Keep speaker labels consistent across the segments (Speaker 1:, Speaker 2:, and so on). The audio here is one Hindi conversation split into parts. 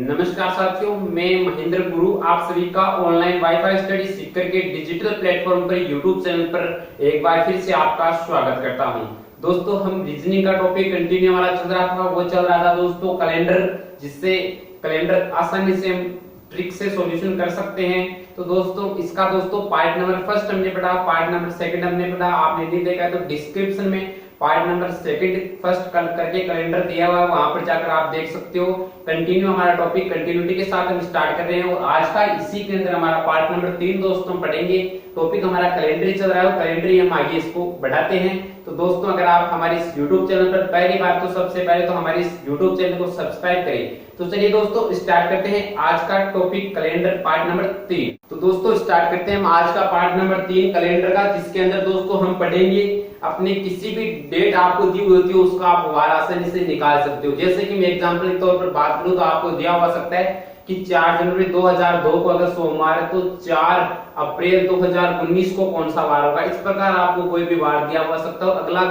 Speaker 1: नमस्कार साथियों, मैं महेंद्र गुरु आप सभी का ऑनलाइन वाईफाई स्टडी सीखकर के डिजिटल प्लेटफॉर्म पर यूट्यूब चैनल पर एक बार फिर से आपका स्वागत करता हूं। दोस्तों, हम रीजनिंग का टॉपिक कंटिन्यू हमारा चल रहा था, वो चल रहा था दोस्तों कैलेंडर, जिससे कैलेंडर आसानी से हम ट्रिक से सॉल्यूशन कर सकते हैं। तो दोस्तों, इसका पार्ट नंबर फर्स्ट हमने पढ़ा, पार्ट नंबर सेकंड हमने पढ़ा। आपने नहीं देखा तो डिस्क्रिप्शन में पार्ट नंबर सेकंड फर्स्ट करके कैलेंडर दिया हुआ है, वहां पर जाकर आप देख सकते हो। कंटिन्यू हमारा टॉपिक कंटिन्यूटी के साथ हम स्टार्ट कर रहे हैं और आज का इसी के अंदर हमारा पार्ट नंबर 3 दोस्तों हम पढ़ेंगे। टॉपिक हमारा कैलेंडर चल रहा है, कैलेंडर हम आगे इसको बढ़ाते हैं। तो दोस्तों, अगर आप हमारे इस YouTube चैनल पर पहली बार, तो सबसे पहले तो हमारे इस YouTube चैनल को सब्सक्राइब करें। तो चलिए दोस्तों स्टार्ट करते हैं आज का टॉपिक कैलेंडर पार्ट नंबर 3। तो दोस्तों स्टार्ट करते हैं हम आज का पार्ट नंबर 3 कैलेंडर का, जिसके अंदर दोस्तों हम पढ़ेंगे अपने किसी भी डेट आपको दी हुई होती है उसका आप वार आसानी से निकाल सकते हो। जैसे कि मैं एग्जांपल के तौर पर बात करूं तो आपको दिया हुआ सकता है कि 4 जनवरी 2002 को अगर सोमवार है तो 4 अप्रैल 2019 को कौन सा वार होगा। इस प्रकार आपको कोई भी वार दिया हुआ सकता है, अगला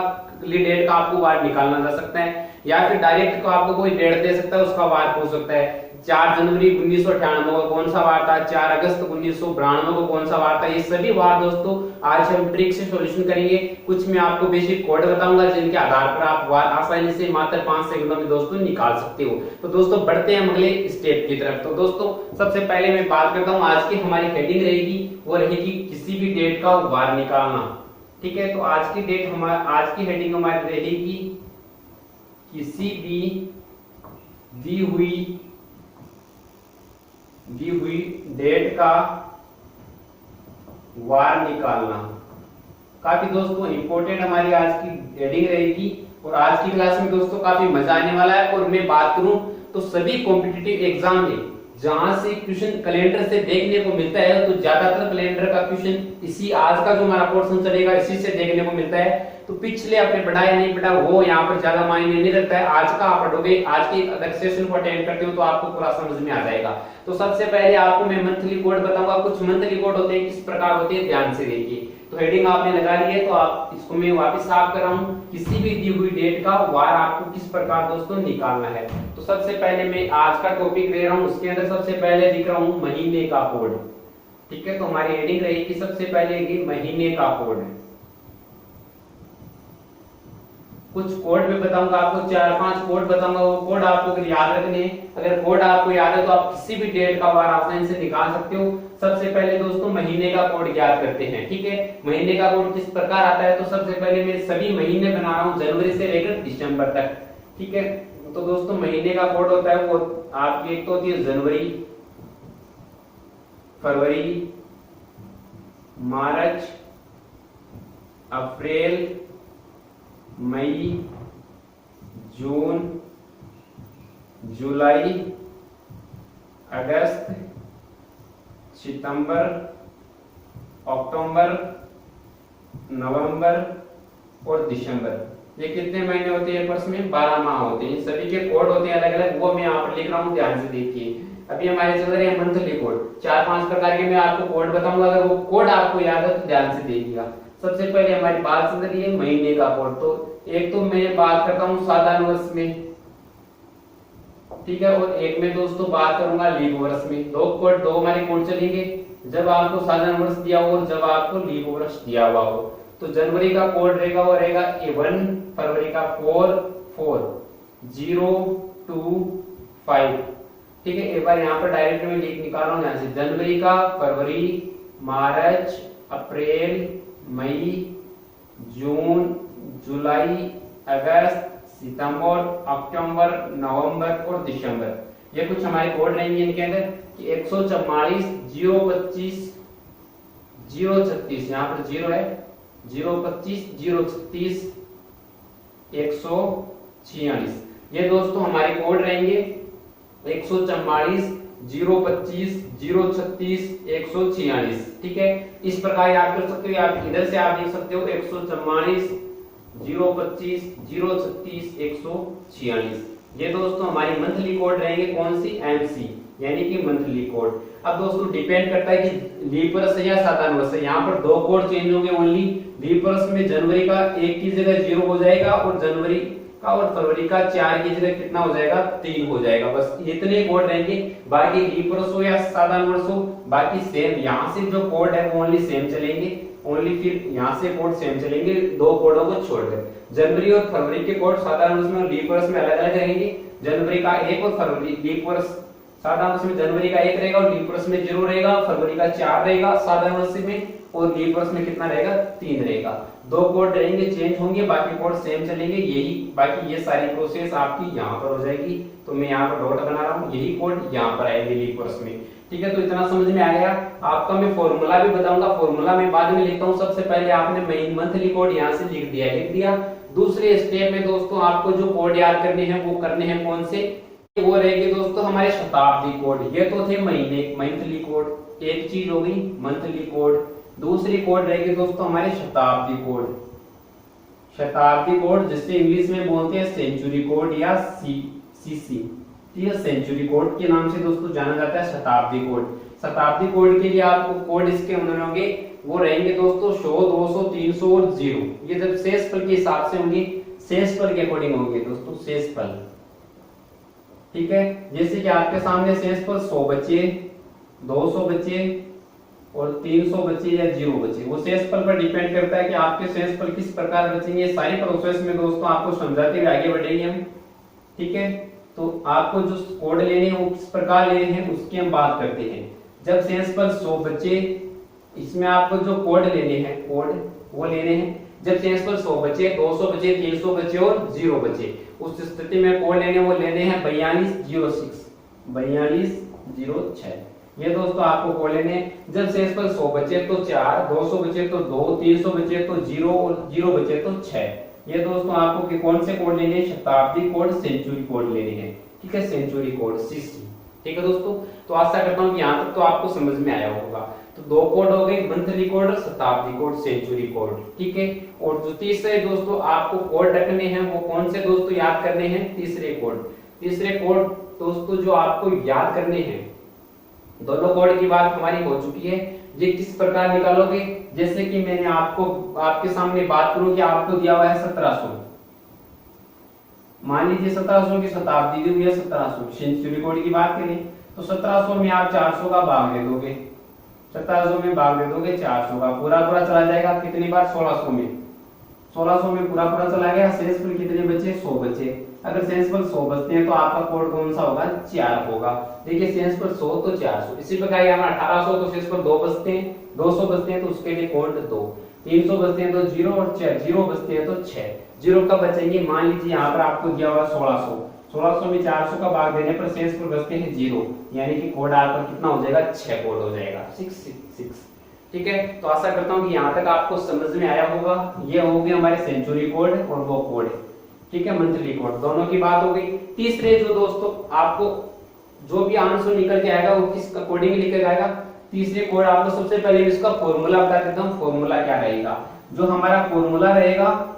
Speaker 1: डेट का आपको वार निकालना जा सकता है, या फिर डायरेक्ट को आपको कोई डेट दे सकता है, उसका वार पूछ सकता है। 4 जनवरी 1998 को कौन सा वार था, 4 अगस्त 1992 को कौन सा वार था। ये सभी वार दोस्तों आज हम ट्रिक से सॉल्यूशन करेंगे। कुछ मैं आपको बेसिक कोड बताऊंगा जिनके आधार पर आप वार आसानी से मात्र 5 सेकंडों में दोस्तों निकाल सकते हो। तो दोस्तों बढ़ते हैं अगले स्टेप की तरफ। तो दोस्तों सबसे पहले मैं बात करता हूँ, आज की हमारी हेडिंग रहेगी, वो रहेगी किसी भी डेट का वार निकालना। ठीक है, तो आज की हेडिंग हमारी रहेगी किसी भी दी हुई डेट का वार निकालना। काफी दोस्तों इंपॉर्टेंट हमारी आज की हेडिंग रहेगी और आज की क्लास में दोस्तों काफी मजा आने वाला है। और मैं बात करूं तो सभी कॉम्पिटिटिव एग्जाम में जहां से क्वेश्चन कैलेंडर से देखने को मिलता है, तो ज्यादातर कैलेंडर का क्वेश्चन इसी आज का जो हमारा पोर्शन चलेगा इसी से देखने को मिलता है। तो पिछले आपने पढ़ा या नहीं पढ़ा वो यहाँ पर ज्यादा मायने नहीं रखता है। आज का आप पढ़ोगे, आज के अगर सेशन को अटेंड करते हो तो आपको पूरा समझ में आ जाएगा। तो सबसे पहले आपको मैं मंथली कोड बताऊंगा। कुछ मंथली कोड होते हैं, किस प्रकार होते हैं ध्यान से देखिए। तो हेडिंग आपने लगा ली है, तो आप इसको मैं वापस साफ कर रहा हूँ। किसी भी दी हुई डेट का वार आपको किस प्रकार दोस्तों निकालना है। तो सबसे पहले मैं आज का टॉपिक ले रहा हूँ, उसके अंदर सबसे पहले दिख रहा हूँ महीने का कोड। ठीक है, तो हमारी हेडिंग रहेगी सबसे पहले महीने का कोड। कुछ कोड में बताऊंगा आपको, 4-5 कोड बताऊंगा, वो कोड आपको अगर याद रखने हैं। अगर कोड आपको याद है तो आप किसी भी डेट का वार आसानी से निकाल सकते हो। सबसे पहले दोस्तों महीने का कोड ज्ञात करते हैं। ठीक है, महीने का कोड किस प्रकार आता है, तो सबसे पहले मैं सभी महीने बना रहा हूँ जनवरी से लेकर दिसंबर तक। ठीक है, तो दोस्तों महीने का कोड होता है वो आपकी एक तो होती है जनवरी, फरवरी, मार्च, अप्रैल, मई, जून, जुलाई, अगस्त, सितंबर, अक्टूबर, नवंबर और दिसंबर। ये कितने महीने होते हैं वर्ष में? 12 माह होते हैं। सभी के कोड होते हैं अलग अलग, वो मैं यहाँ पर लिख रहा हूँ, ध्यान से देखिए। अभी हमारे चल रहे हैं मंथली कोड, 4-5 प्रकार के मैं आपको कोड बताऊंगा। अगर वो कोड आपको याद है तो ध्यान से देखिएगा। सबसे पहले हमारी बात चल रही है महीने का कोड। तो एक तो मैं बात करता हूँ साधारण वर्ष में, ठीक है, और एक में दोस्तों बात करूंगा लीप वर्ष में। दो हमारे कोड चलेंगे, जब आपको साधारण वर्ष दिया हो और जब आपको लीप वर्ष दिया हुआ हो। तो जनवरी का कोड रहेगा वो रहेगा A1, फरवरी का 44025। ठीक है, एक बार यहाँ पर डायरेक्ट में निकाल रहा हूँ यहाँ से। जनवरी का, फरवरी, मार्च, अप्रैल, मई, जून, जुलाई, अगस्त, सितंबर, अक्टूबर, नवंबर और दिसंबर। ये कुछ हमारे कोड रहेंगे इनके अंदर कि 144 025 036, यहाँ पर 0 है, 025 036 146। ये दोस्तों हमारे कोड रहेंगे 144 025 036 146। ठीक है, इस प्रकार याद कर सकते हो। आप इधर से आप देख सकते हो 144 025 036 146। ये दोस्तों हमारी मंथली कोड रहेंगे, कौन सी? MC, यानी कि मंथली कोड। अब दोस्तों डिपेंड करता है कि लीप वर्ष या साधारण वर्ष है। यहाँ पर 2 कोड चेंज होंगे ओनली। लीप वर्ष में जनवरी का 1 की जगह 0 हो जाएगा और जनवरी का और फरवरी का 4 की जगह कितना हो जाएगा 3 हो जाएगा। बस इतने कोड रहेंगे, बाकी लीप वर्ष हो या साधारण वर्ष हो बाकी सेम। यहाँ से जो कोड है वो ओनली सेम चलेंगे, ओनली फिर यहाँ से कोड सेम चलेंगे, दो कोडों को छोड़कर। जनवरी और फरवरी के कोड साधारण वर्ष में और लीप वर्ष में अलग अलग रहेंगे। जनवरी का 1 और फरवरी लीप वर्ष साधारण वर्ष में जनवरी का 1 रहेगा और लीप वर्ष में 0 रहेगा, फरवरी का 4 रहेगा साधारण वर्ष में और लीप वर्ष में कितना रहेगा 3 रहेगा। दो कोड रहेंगे, चेंज होंगे, बाकी कोड सेम चलेंगे। यही बाकी ये सारी प्रोसेस आपकी यहाँ पर हो जाएगी। तो मैं यहाँ पर डॉट बना रहा हूँ, यही कोड यहाँ पर आएंगे लीप वर्ष में। ठीक है, तो इतना समझ में आ गया। आपका मैं फॉर्मूला भी बताऊंगा, फॉर्मूला मैं बाद में लिखता हूँ। सबसे पहले आपने मंथली कोड यहाँ से लिख दिया। दूसरे स्टेप में दोस्तों आपको जो कोड याद करने हैं वो करने हैं कौन से, वो रहेंगे दोस्तों हमारे शताब्दी कोड। ये तो थे महीने मंथली कोड, एक चीज हो गई मंथली कोड। दूसरी कोड रहेगी दोस्तों हमारे शताब्दी कोड। शताब्दी कोड जिससे इंग्लिश में बोलते हैं सेंचुरी कोड या सीसी, ठीक है, सेंचुरी कोड के नाम से दोस्तों जाना जाता है शताब्दी कोड। शताब्दी कोड के लिए आपको कोड इसके अंदर होंगे, वो रहेंगे दोस्तों 100, 200, 300 और 0। ये जब शेषफल के हिसाब से होंगे, शेषफल के अकॉर्डिंग होंगे दोस्तों, शेषफल। ठीक है, जैसे कि आपके सामने शेषफल 100 बचे, 200 बचे और 300 बचे या 0 बचे, वो शेषफल पर डिपेंड करता है कि आपके शेषफल किस प्रकार बचेंगे। सारी प्रोसेस में दोस्तों आपको समझाते हुए आगे बढ़ेंगे हम। ठीक है, तो आपको जो कोड लेने हैं वो किस प्रकार लेने हैं उसकी हम बात करते हैं। जब शेषफल 100 बचे, इसमें आपको जो कोड लेने हैं, कोड वो लेने हैं जब शेषफल 100 बचे, 200 बचे, 300 बचे और 0 बचे, उस स्थिति में कोड वो लेने हैं 4206, 4206। ये दोस्तों आपको कोड लेने। जब शेषफल 100 बचे तो 4, 200 बचे तो 2, 300 बचे तो 0 और 0 बचे तो 6। ये दोस्तों आपको कौन से कोड लेने हैं, शताब्दी कोड, सेंचुरी कोड लेने हैं। ठीक है, सेंचुरी कोड सीसी। ठीक है दोस्तों, तो आशा करता हूँ कि यहाँ तक तो आपको समझ में आया होगा। तो दो कोड हो गए, मंथली कोड और शताब्दी कोड, सेंचुरी कोड। ठीक है, और जो तीसरे दोस्तों आपको कोड रखने हैं वो कौन से दोस्तों याद करने हैं, तीसरे कोड। तीसरे कोड दोस्तों जो आपको याद करने हैं, दोनों कोड की बात हमारी हो चुकी है। ये किस प्रकार निकालोगे, जैसे कि मैंने आपके सामने बात करूं कि आपको दिया हुआ है 1700, मान लीजिए 1700 की शताब्दी दी हुई है 1700, सेंचुरी कोड की बात करें तो 1700 में आप 400 का भाग दे दोगे, 1700 में भाग दे दोगे 400 का, पूरा चला जाएगा कितनी बार 1600 में, 1600 में पूरा चला गया। शेषफल कितने बचे, 100 बचे। अगर शेषफल 100 बचते हैं तो आपका कोड कौन सा होगा, 4 होगा। देखिए शेषफल 100 तो 400, इसी प्रकार यहाँ 1800 तो शेषफल 2 बचते हैं, 200 बचते हैं तो उसके लिए कोड 2, 300 बचते हैं तो 0 और 0 बचते हैं तो 6। 0 कब बचेंगे, मान लीजिए यहाँ पर आपको दिया हुआ 1600, 1600 में 400 का भाग देने पर शेषफल बचते हैं 0, यानी कि कोड आपका कितना हो जाएगा, 6 कोड हो जाएगा, 666। ठीक है, तो आशा करता हूँ कि यहाँ तक आपको समझ में आया होगा। ये हो गए हमारे सेंचुरी कोड और वो कोड, ठीक है, मंथली कोड, दोनों की बात हो गई। तीसरे जो दोस्तों आपको जो भी आंसर निकल के आएगा वो किस अकॉर्डिंग लिखा जाएगा, तीसरे कोड आपको सबसे पहले इसका फॉर्मूला बता देता हूँ। फॉर्मूला क्या रहेगा, जो हमारा फॉर्मूला रहेगा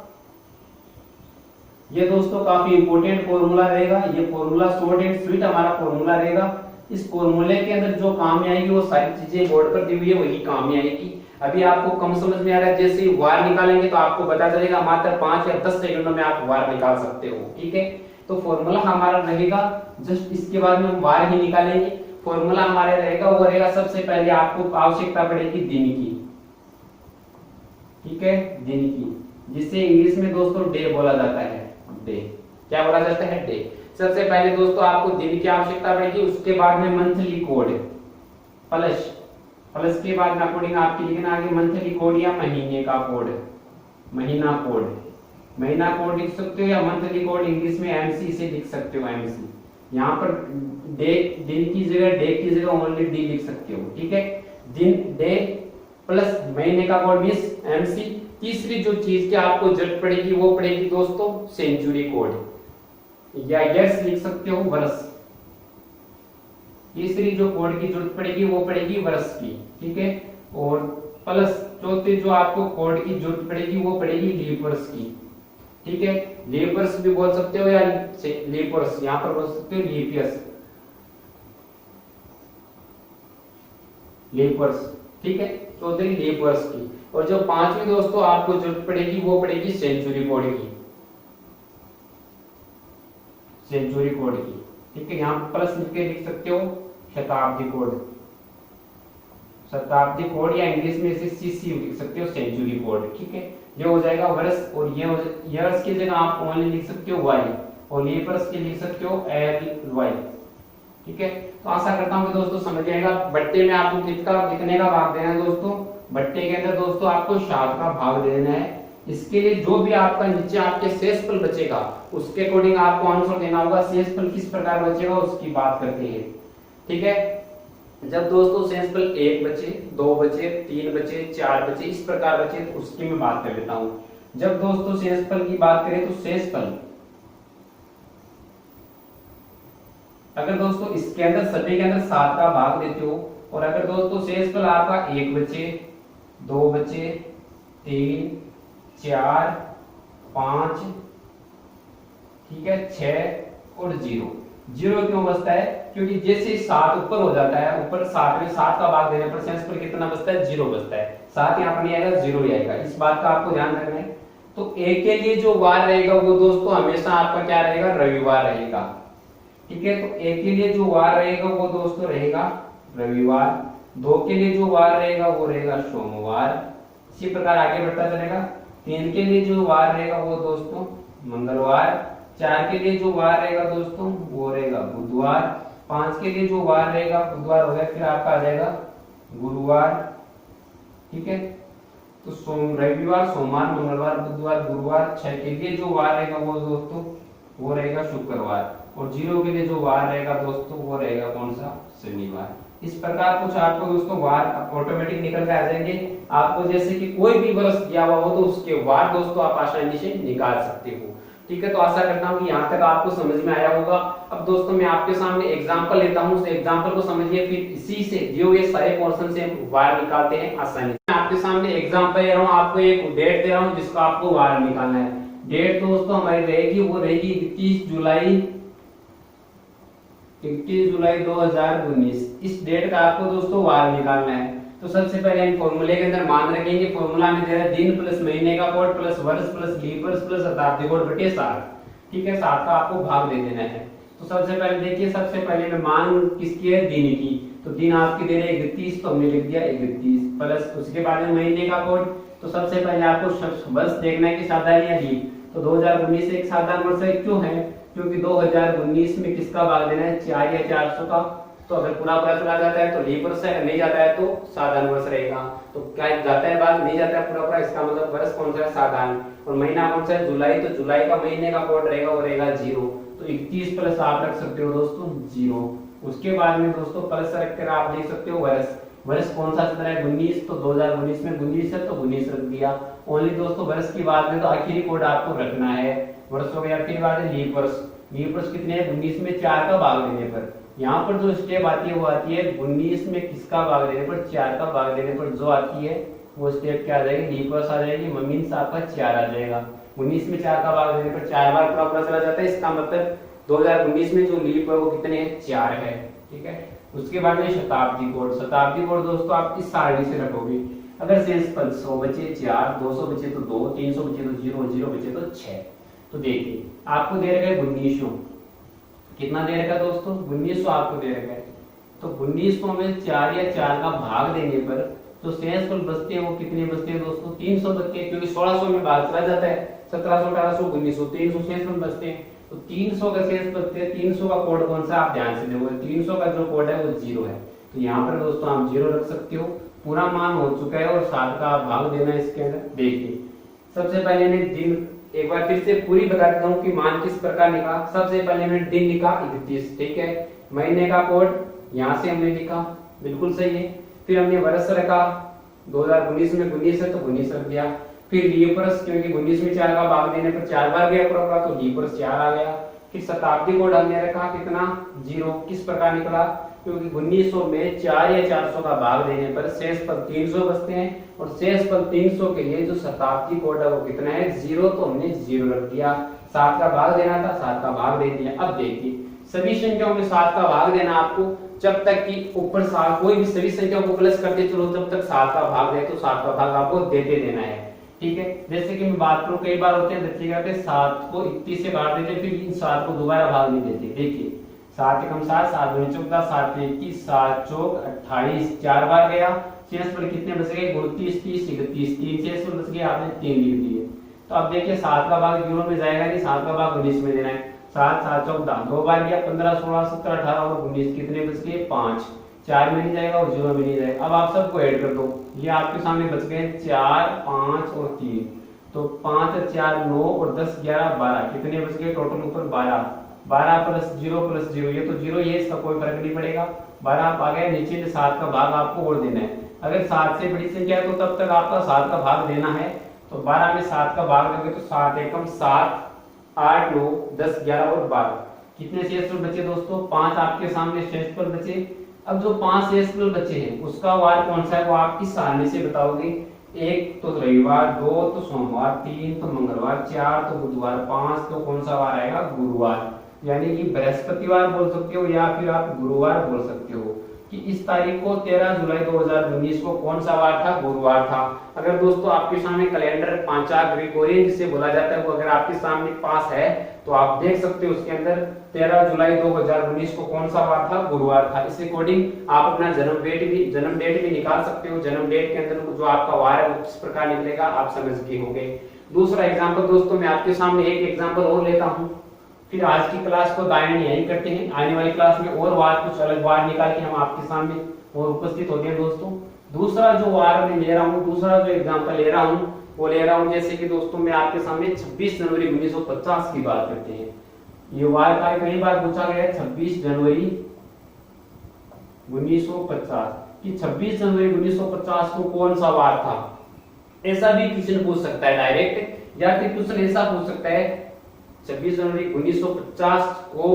Speaker 1: ये दोस्तों काफी इंपॉर्टेंट फॉर्मूला रहेगा। ये फॉर्मूला शॉर्ट एंड स्वीट हमारा फॉर्मूला रहेगा। इस फॉर्मूले के अंदर जो काम में आएगी वो सारी चीजें बोर्ड पर दी हुई है वही काम में आएगी। अभी आपको कम समझ में आ रहा है, जैसे ही वार निकालेंगे तो आपको पता चलेगा, मात्र 5 या 10 सेकंडों में आप वार निकाल सकते हो। ठीक है, तो फॉर्मूला हमारा रहेगा, जस्ट इसके बाद में हम वार ही निकालेंगे। फॉर्मूला हमारा रहेगा वो रहेगा, सबसे पहले आपको आवश्यकता पड़ेगी दिन की, ठीक है, दिन की, जिसे इंग्लिश में दोस्तों डे बोला जाता है। डे क्या बोला जाता है, डे। सबसे पहले दोस्तों आपको दिन की आवश्यकता पड़ेगी, उसके बाद में मंथली कोड, प्लस के बाद में कोडिंग आपकी लिखना आगे मंथली कोड या महीने का कोड, महीना कोड, महीना कोड लिख सकते हो या मंथली कोड इंग्लिश में एमसी से लिख सकते हो, एमसी। यहाँ पर डे, दिन की जगह डे की जगह ओनली डी लिख सकते हो। ठीक है, दिन, डे प्लस महीने का कोड मींस एमसी। तीसरी जो चीज की आपको जरूरत पड़ेगी वो पड़ेगी दोस्तों सेंचुरी कोड, या यस लिख सकते हो, वर्ष। तीसरी जो कोड की जरूरत पड़ेगी वो पड़ेगी वर्ष की। ठीक है, और प्लस चौथी जो आपको कोड की जरूरत पड़ेगी वो पड़ेगी लीप वर्ष की। ठीक है, लीप वर्ष भी बोल सकते हो या लीप वर्ष, यहाँ पर बोल सकते हो लीप ईयर्स, लीप वर्ष। ठीक है, चौथी लीप वर्ष की। और जो पांचवी दोस्तों आपको जरूरत पड़ेगी वो पड़ेगी सेंचुरी कोड की। सेंचुरी कोड की। ठीक है, यहाँ प्लस लिख के लिख सकते हो शताब्दी कोड, शताब्दी कोड, या इंग्लिश में इसे सीसी लिख सकते हो सेंचुरी कोड। ठीक है, ये हो जाएगा वर्ष, और ये ईयर्स की जगह आप ओनली लिख सकते हो वाई, और ये वर्ष के लिख सकते हो एल वाई। ठीक है, तो आशा करता हूँ कि दोस्तों समझ आएगा। बट्टे में आपको कितने का भाग देना है दोस्तों, बट्टे के अंदर दोस्तों आपको 7 का भाग देना है। इसके लिए जो भी आपका नीचे आपके शेषफल बचेगा उसके अकॉर्डिंग आपको आंसर देना होगा। शेषफल किस प्रकार बचेगा उसकी बात करते हैं। ठीक है, जब दोस्तों शेषफल 1 बचे, 2 बचे, 3 बचे, 4 बचे, इस प्रकार बचे, तो उसकी मैं बात कर लेता हूं। जब दोस्तों शेषफल की बात करें तो शेषफल अगर दोस्तों इसके अंदर सभी के अंदर 7 का भाग देते हो, और अगर दोस्तों शेषफल आपका 1 बचे, 2 बचे, 3, 4, 5, ठीक है, 6 और 0। 0 क्यों बचता है, क्योंकि जैसे 7 ऊपर हो जाता है, ऊपर 7 में 7 का भाग देने पर शेषफल कितना बचता है, 0 बचता है। 7 यहाँ पर नहीं आएगा, 0 ही आएगा, इस बात का आपको ध्यान रखना है। तो एक के लिए जो वार रहेगा वो दोस्तों हमेशा आपका क्या रहेगा, रविवार रहेगा। ठीक है, तो एक के लिए जो वार रहेगा वो दोस्तों रहेगा रविवार, 2 के लिए जो वार रहेगा वो रहेगा सोमवार, इसी प्रकार आगे बढ़ता चलेगा। 3 के लिए जो वार रहेगा वो दोस्तों मंगलवार, 4 के लिए जो वार रहेगा दोस्तों वो रहेगा बुधवार, 5 के लिए जो वार रहेगा बुधवार हो गया, फिर आपका आ जाएगा गुरुवार। ठीक है, तो रविवार, सोमवार, मंगलवार, बुधवार, गुरुवार। 6 के लिए जो वार रहेगा वो दोस्तों वो रहेगा शुक्रवार, और 0 के लिए जो वार रहेगा दोस्तों वो रहेगा कौन सा, शनिवार। इस प्रकार कुछ आपको दोस्तों वार ऑटोमेटिक निकल के आ जाएंगे। आपको जैसे कि कोई भी वर्ष दिया हुआ हो तो उसके वार दोस्तों आप आसानी से निकाल सकते हो। ठीक है, तो आशा करता हूँ कि यहाँ तक आपको समझ में आया होगा। अब दोस्तों मैं आपके सामने एग्जांपल लेता हूँ, उस एग्जांपल को समझिए, फिर इसी से दिए हुए सारे पोर्शन से वार निकालते हैं आसानी से। मैं आपके सामने एग्जांपल ले रहा हूँ, आपको एक डेट दे रहा हूँ जिसका आपको वार निकालना है। डेट दोस्तों हमारी रहेगी, वो रहेगी 21 जुलाई 2019। इस डेट का आपको दोस्तों वार निकालना है। तो सबसे पहले हम फॉर्मूले के अंदर मान रखेंगे, फॉर्मूला में दे रहा है दिन प्लस महीने का कोड प्लस वर्ष प्लस लीप वर्ष प्लस शताब्दी कोड बटे 7। ठीक है, 7 का आपको भाग दे देना है। तो सबसे पहले देखिए, सबसे पहले मैं मान किसकी है, दिन की। तो दिन आपकी दे रहे 31, तो हमने लिख दिया 31 प्लस, उसके बाद में महीने का कोड। तो सबसे पहले आपको वर्ष देखना है कि साधारण या लीप। तो 2019 एक साधारण वर्ष है, क्यों है, क्योंकि 2019 में किसका भाग देना है, 4 या 400 का। तो अगर पूरा चला जाता है तो लीप वर्ष है, नहीं जाता है तो साधारण वर्ष रहेगा। तो क्या जाता है भाग, नहीं जाता है पूरा, इसका मतलब वर्ष कौन सा है, साधारण। और महीना कौन सा है, जुलाई। तो जुलाई का महीने का कोड रहेगा वो रहेगा 0। तो 31 प्लस आप रख सकते हो दोस्तों 0। उसके बाद में दोस्तों प्लस रखकर आप लिख सकते हो वर्ष। वर्ष कौन सा चल रहा है, 19। तो 2019 में 19 है तो 19 रख दिया। ओनली दोस्तों वर्ष की बात में तो आखिरी कोड आपको रखना है, वर्ष हो गया। फिर बात है लीप वर्ष। लीप वर्ष कितने हैं, 19 में 4 का भाग देने पर। यहाँ पर जो स्टेप आती है वो आती है 19 में किसका भाग देने पर, 4 का भाग देने पर जो आती है वो स्टेप क्या आ जाएगी, लीप वर्ष आ जाएगी। मीन्स आपका 4 आ जाएगा। 19 में 4 का भाग देने पर 4 बार पूरा चला जाता है, इसका मतलब 2019 में जो लीप है वो कितने हैं, 4 है। ठीक है, उसके बाद में शताब्दी कोड। शताब्दी कोड दोस्तों आप इस सारणी से रखोगे। अगर शेषफल 100 बचे 4, 200 बचे तो 2, 300 बचे तो 0, 0 बचे तो 6। तो देखिए आपको दे रखा है 1900, कितना दे रखा है दोस्तों, 1900 आपको दे रखा है। तो 1900 में 4 या 4 का भाग देने पर जो शेषफल बचते हैं वो कितने बचते हैं दोस्तों, 300 बचते हैं, क्योंकि 1600 में भाग चला जाता है। 1700, 1800, 1900, 300 शेषफल बचते हैं। तो 300 का शेष बचते हैं। 300 का कोड कौन सा, आप ध्यान से देखोगे 300 का जो कोड है वो 0 है। तो यहाँ पर दोस्तों आप 0 रख सकते हो। पूरा मान हो चुका है और 7 का भाग देना है इसके अंदर। देखिए सबसे पहले मैं दिन एक बार फिर से पूरी बता देता हूँ कि मान किस प्रकार निकाला। सबसे पहले मैंने दिन लिखा 31। ठीक है, महीने का कोड यहाँ से हमने लिखा, बिल्कुल सही है। फिर हमने वर्ष रखा, 2019 में 19 है तो 19 रख दिया। फिर लीप वर्ष, क्योंकि 19 में 4 का भाग देने पर 4 बार गया पूरा, तो लीप वर्ष 4 आ गया। फिर शताब्दी कोड हमने रखा कितना, 0। किस प्रकार निकला, क्योंकि 1900 में 4 या 400 का भाग देने पर शेषफल 300 बचते हैं, और शेषफल 300 के लिए जो शताब्दी कोड है वो कितना है, 0। तो हमने 0 रख दिया। 7 का भाग देना था, 7 का भाग दे दिया। अब देखिए सभी संख्याओं में 7 का भाग देना आपको, जब तक कि ऊपर 7 कोई भी सभी संख्याओं को प्लस करते चलो, जब तक 7 का भाग दे तो 7 का भाग आपको देते देना है। ठीक है, जैसे कि मैं बात करूं, कई बार होते हैं बच्चे क्या करते हैं 7 को 31 से काट देते, फिर इन 7 को दोबारा भाग नहीं देते। देखिए 7 एकम 7, 7 दूनी 14, 7 21, 7 चौक 28, 4 बार गया, शेष पर कितने बच गए 29, 30, 31, 3 शेष पर बच गए, आपने 3 लिख दिए। तो अब देखिए 7 का भाग 0 में जाएगा नहीं, 7 का भाग 19 में देना है। 7 7 14, 2 बार गया, 15 16 17 18 और 19, कितने बच गए 5, 4 में नहीं जाएगा और 0 में नहीं जाएगा। अब आप सबको ऐड कर दो, ये आपके सामने बच गए 4 5 और 3, तो 5 और 4 9 और 10 11 12, कितने बच गए टोटल ऊपर 12, 12 प्लस 0, ये तो 0 ही है, इसका कोई फर्क नहीं पड़ेगा। 12 आप आ गए, नीचे से 7 का भाग आपको और देना है। अगर 7 से बड़ी संख्या है तो तब तक आपका 7 का भाग देना है। तो 12 में 7 का भाग दोगे तो 7 एकम 7, 8 9 10 11 और 12, कितने शेषफल बचे दोस्तों 5 आपके सामने शेषफल बचे। अब जो 5 शेषफल बचे हैं उसका वार कौन सा है वो आप किस सारणी से बताओगे। 1 तो रविवार, 2 तो सोमवार, 3 तो मंगलवार, 4 तो बुधवार, 5 तो कौन सा वार आएगा गुरुवार, यानी कि बृहस्पतिवार बोल सकते हो या फिर आप गुरुवार बोल सकते हो कि इस तारीख को 13 जुलाई 2019 को कौन सा वार था गुरुवार था। अगर दोस्तों आपके सामने कैलेंडर पांचांग ग्रेगोरियन जिसे बोला जाता है वो अगर आपके सामने पास है तो आप देख सकते हो उसके अंदर 13 जुलाई 2019 को कौन सा वार था गुरुवार था। इस अकॉर्डिंग आप अपना जन्म डेट भी निकाल सकते हो। जन्म डेट के अंदर जो आपका वार है वो किस प्रकार निकलेगा आप समझ गए होंगे। दूसरा एग्जाम्पल दोस्तों मैं आपके सामने एक एग्जाम्पल और लेता हूँ, फिर आज की क्लास को दायन यही करते हैं। आने वाली क्लास में और वार कुछ अलग वार निकाल के हम आपके सामने और उपस्थित होते हैं दोस्तों। दूसरा जो वार मैं ले रहा हूँ, दूसरा जो एग्जांपल ले रहा हूँ वो ले रहा हूँ जैसे कि दोस्तों मैं आपके सामने 26 जनवरी 1950 की बात करते हैं। ये वार का कई बार पूछा गया है 26 जनवरी 1950 कि 26 जनवरी 1950 को कौन सा वार था। ऐसा भी क्वेश्चन पूछ सकता है डायरेक्ट, या फिर क्वेश्चन ऐसा पूछ सकता है 26 जनवरी 1950 को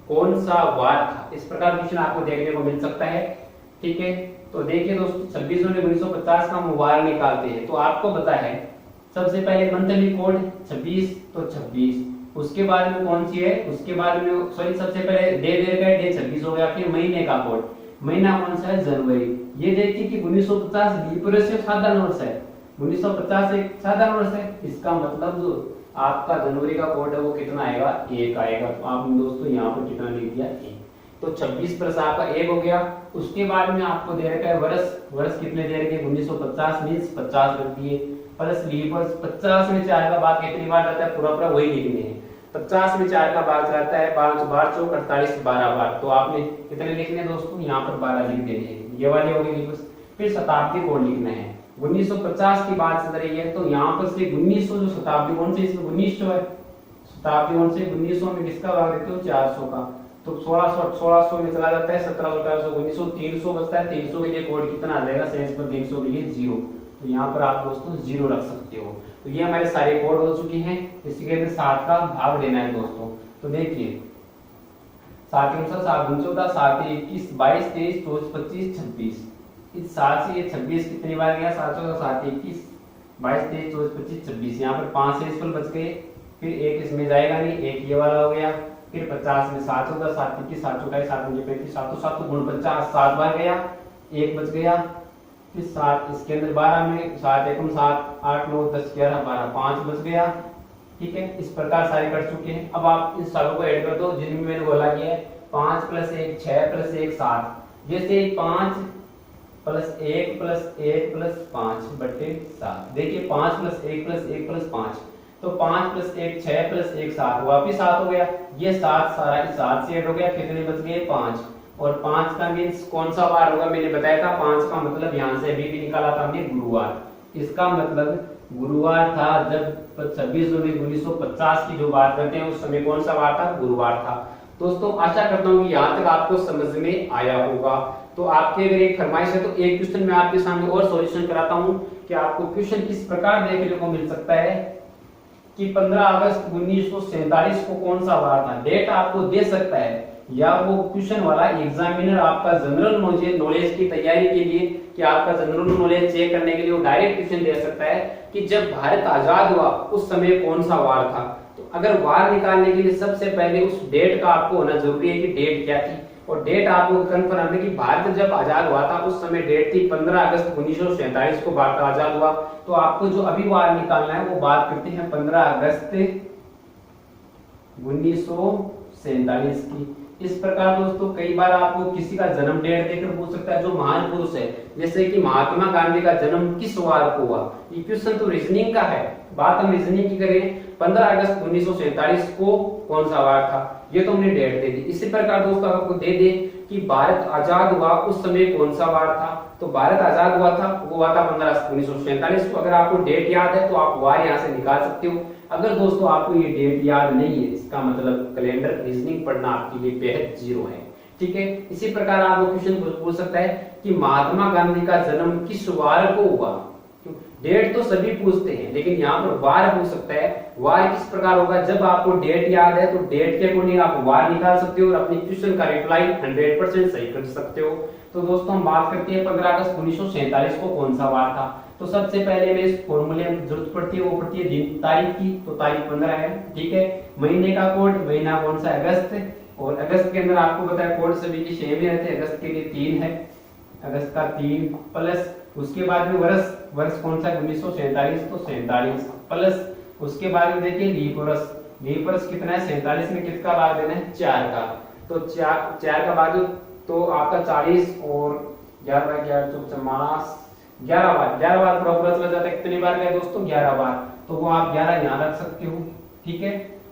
Speaker 1: कौन सा वार था। इस प्रकार क्वेश्चन आपको देखने को मिल सकता है। ठीक है, तो देखिए दोस्तों 26 जनवरी 1950 का हम वार निकालते हैं। तो आपको पता है सबसे पहले मंथली कोड 26, तो 26, उसके बाद में कौन सी है, उसके बाद में सॉरी सबसे पहले डे डे 26 हो गया। फिर महीने का कोड, महीना कौन सा है जनवरी। ये देखिए कि 1950 लीप से साधारण वर्ष है, 1950 एक साधारण वर्ष है, इसका मतलब जो आपका जनवरी का कोड है वो कितना आएगा 1 आएगा। तो आप दोस्तों यहाँ पर कितना लिख दिया 1, तो 26 प्लस आपका 1 हो गया। उसके बाद में आपको दे रखा है वर्ष, वर्ष कितने दे रखे 1950 मींस 50 रख दिए, प्लस लीप वर्ष 50 में 4 का भाग कितनी बार रहता है पूरा पूरा वही लिखने हैं। 50 में 4 का भाग रहता है 5 बार, 4 48 12 बार, तो आपने कितने लिखने दोस्तों यहाँ पर 12 लिख देने हैं, ये वाली होगी लीप वर्ष। फिर शताब्दी कोड लिखना है, 1950 की बात चल रही है तो यहाँ पर से 1900 जो शताब्दी कौन से इसमें 1900 है, शताब्दी कौन से 1900 में किसका भाग देते हो 400 का, तो 1600 में चला जाता है 1700 1800 1900 300 बचता है। 300 के लिए कोड कितना आ जाएगा सेंस पर 300 के लिए 0, तो यहाँ पर आप दोस्तों 0 रख सकते हो। तो ये हमारे सारे कोड हो चुके हैं। इसी के अंदर 7 का भाग देना है दोस्तों। तो देखिए 7 के अनुसार 7 गुण 14 7 21 22 23 24 25 26, इस 7 से ये 26 कितनी बार गया 7 7 21 22 23 24 25 26, यहाँ पर 5 शेषफल बच गए। फिर एक इसमें जाएगा नहीं, एक ये वाला हो गया। फिर 50 में 7 14 7 21 7 24 7 35 7 7 गुण 50 7 बार गया, एक बच गया। फिर 7 इसके अंदर 12 में 7 एकम 7 8 9 10 11 12 5 बच गया। ठीक है, इस प्रकार सारे कर चुके हैं। अब आप इन सालों को ऐड कर दो जिनमें मैंने बोला कि है 5 + 1 6 + 1 7, जैसे 5 + 1 + 1 + 5 बटे 7। देखिए 5 + 1 + 1 + 5, तो 5 + 1 6 + 1 7, वापिस 7 हो गया। ये 7 सारा इस 7 से ऐड हो गया, कितने बच गए 5, और 5 का मींस कौन सा वार होगा मैंने बताया था। 5 का मतलब यहाँ से अभी भी निकाला था हमने गुरुवार। इसका मतलब गुरुवार था जब 26 जनवरी 1950 की जो बात करते हैं उस समय कौन सा वार था गुरुवार था। दोस्तों आशा करता हूँ कि यहाँ तक आपको समझ में आया होगा। तो आपके अगर एक फरमाइश है तो एक क्वेश्चन मैं आपके सामने और सॉल्यूशन कराता हूँ कि आपको क्वेश्चन किस प्रकार देखने को मिल सकता है कि 15 अगस्त 1947 को कौन सा वार था। डेट आपको दे सकता है, या वो क्वेश्चन वाला एग्जामिनर आपका जनरल नॉलेज की तैयारी के लिए कि आपका जनरल नॉलेज चेक करने के लिए वो डायरेक्ट क्वेश्चन दे सकता है कि जब भारत आजाद हुआ उस समय कौन सा वार था। तो अगर वार निकालने के लिए सबसे पहले उस डेट का आपको होना जरूरी है कि डेट क्या थी। और डेट आपको कंफर्म है कि भारत जब आजाद हुआ था उस समय डेट थी 15 अगस्त 1947 को भारत आजाद हुआ। तो आपको जो अभी वार निकालना है वो बात करते हैं 15 अगस्त 1947 की। इस प्रकार दोस्तों कई बार आपको किसी का जन्म डेट देकर पूछ सकता है जो महान पुरुष है, जैसे कि महात्मा गांधी का जन्म किस वार को हुआ। ये क्वेश्चन तो रीजनिंग का है, बात हम रीजनिंग की करें 15 अगस्त 1947 को कौन सा वार था, ये तो हमने डेट दे दी। इसी प्रकार दोस्तों आपको दे दे कि भारत आजाद हुआ उस समय कौन सा वार था, तो भारत आजाद हुआ था वो हुआ था 15 अगस्त 1947 को। अगर आपको डेट याद है तो आप वार यहाँ से निकाल सकते हो। अगर दोस्तों आपको ये डेट याद नहीं है, इसका मतलब कैलेंडर रीजनिंग पढ़ना आपके लिए बेहद जीरो है, ठीक है। इसी प्रकार आपको क्वेश्चन पूछ सकता है कि महात्मा गांधी का जन्म किस वार को हुआ। डेट तो सभी पूछते हैं लेकिन यहाँ पर वार पूछ सकता है। वार किस प्रकार होगा, जब आपको डेट याद है तो डेट के अकॉर्डिंग आप वार निकाल सकते हो और अपने क्वेश्चन का रिप्लाई 100% सही कर सकते हो। तो दोस्तों हम बात करते हैं 15 अगस्त 1947 को कौन सा वार था। तो सबसे पहले में इस फॉर्मूले में जरूरत पड़ती है वो पड़ती है दिन तारीख की, तो तारीख 15 है, ठीक है। महीने का कोड, महीना कौन सा, अगस्त, और अगस्त के अंदर आपको पता है कोड सभी की सेम ही रहते हैं। अगस्त के लिए 3 है, अगस्त का 3 प्लस उसके बाद में वर्ष, वर्ष कौन सा 1947 तो 47 प्लस उसके बाद में देखिए लीप वर्ष, लीप वर्ष कितना है 47 में किसका भाग देना है 4 का, तो 4 का भाग तो आपका 40 और 11 11 बार पूरा चला जाता है। कितनी बार गया दोस्तों 11 बार, तो वो आप 11 यहाँ रख सकते हो, ठीक है।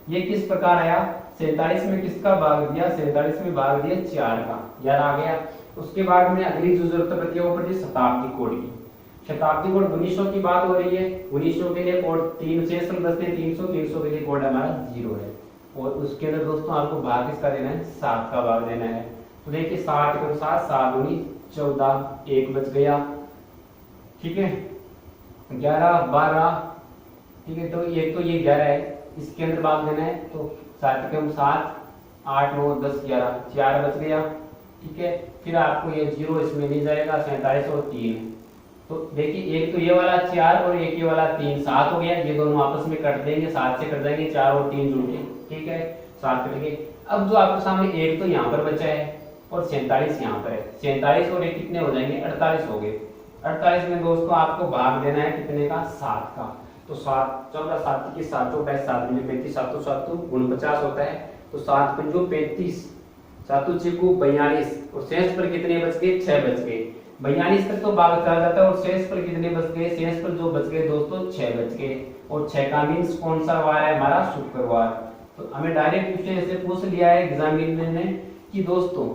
Speaker 1: ये किस प्रकार आया 47 में किसका भाग दिया, 47 में भाग दिया 4 का, 11 आ गया। उसके बाद में अगली जो जरूरत पड़ती है वो पड़ती है शताब्दी कोड की। शताब्दी कोड 1900 की बात हो रही है, 1900 के लिए कोड 3 से 300 के लिए कोड हमारा 0 है। और उसके अंदर दोस्तों आपको भाग किसका देना है 7 का भाग देना है। तो देखिए 7 को 7 7 दूनी 14, 1 बच गया, ठीक है। 11 12, ठीक है। तो ये 11 है, इसके अंदर भाग देना है तो 7 के 7 8 9 10 11, 4 बच गया, ठीक है। फिर आपको ये 0 इसमें नहीं जाएगा, 47 और 3, तो देखिए एक तो ये वाला 4 और एक ये वाला 3, 7 हो गया। ये दोनों आपस में कट देंगे, 7 से कट जाएंगे, 4 और 3 जुड़ के, ठीक है, 7 कट गए। अब जो आपके सामने एक तो यहाँ पर बचा है और 47 यहाँ पर है, 47 और एक कितने हो जाएंगे 48 हो गए। 48 में दोस्तों आपको भाग देना है कितने का 7 का, तो 7 14 7 की 7 चौका 7 में 35, 7 7 गुण 50 होता है, तो 7 पंजो 35, 7 6 को 42 और शेष पर कितने बच गए 6 बच गए। 42 तक तो भाग चला जाता है और शेष पर कितने बच गए, शेष पर जो बच गए दोस्तों 6 बच गए। और 6 का मीन्स कौन सा वार है हमारा शुक्रवार। तो हमें डायरेक्ट क्वेश्चन ऐसे पूछ लिया है एग्जामिनर ने कि दोस्तों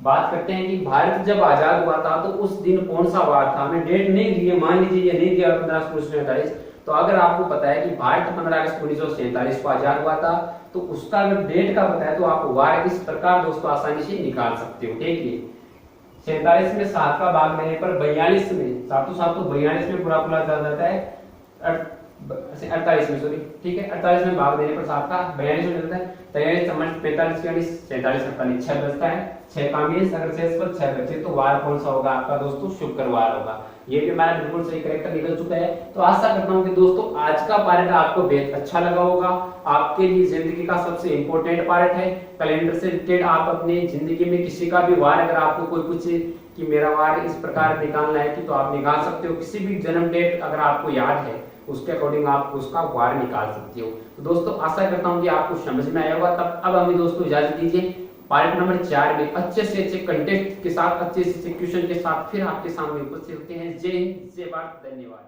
Speaker 1: बात करते हैं कि भारत जब आजाद हुआ था तो उस दिन कौन सा वार था। हमें डेट नहीं दी है, मान लीजिए ये नहीं दिया 15 अगस्त 1947, तो अगर आपको पता है कि भारत 15 अगस्त 1947 को आजाद हुआ था तो उसका अगर डेट का पता है तो आप वार इस प्रकार दोस्तों आसानी से निकाल सकते हो। देखिए 47 में 7 का भाग देने पर 42 में 7 तो 42 में पूरा चला जाता है, 48 में सॉरी, ठीक है, 48 में भाग देने पर 7 का 42 में मिलता है, 43 45 47 48 6 बचता है, 6 का मीन्स अगर शेष पर 6 बचे तो वार कौन सा होगा आपका दोस्तों शुक्रवार होगा। ये भी हमारा बिल्कुल सही करेक्ट निकल चुका है। तो आशा करता हूँ कि दोस्तों आज का पार्ट आपको बेहद अच्छा लगा होगा। आपके लिए जिंदगी का सबसे इंपॉर्टेंट पार्ट है। कैलेंडर से रिलेटेड आप अपनी जिंदगी में किसी का भी वार अगर आपको कोई पूछे कि मेरा वार इस प्रकार निकालना है कि तो आप निकाल सकते हो। किसी भी जन्म डेट अगर आपको याद है उसके अकॉर्डिंग आप उसका वार निकाल सकते हो। तो दोस्तों आशा करता हूँ कि आपको समझ में आया होगा। तब अब हमें दोस्तों इजाजत दीजिए। पार्ट नंबर 4 में अच्छे से अच्छे कंटेंट के साथ, अच्छे से क्वेश्चन के साथ फिर आपके सामने उपस्थित होते हैं। जय हिंद, जय भारत, धन्यवाद।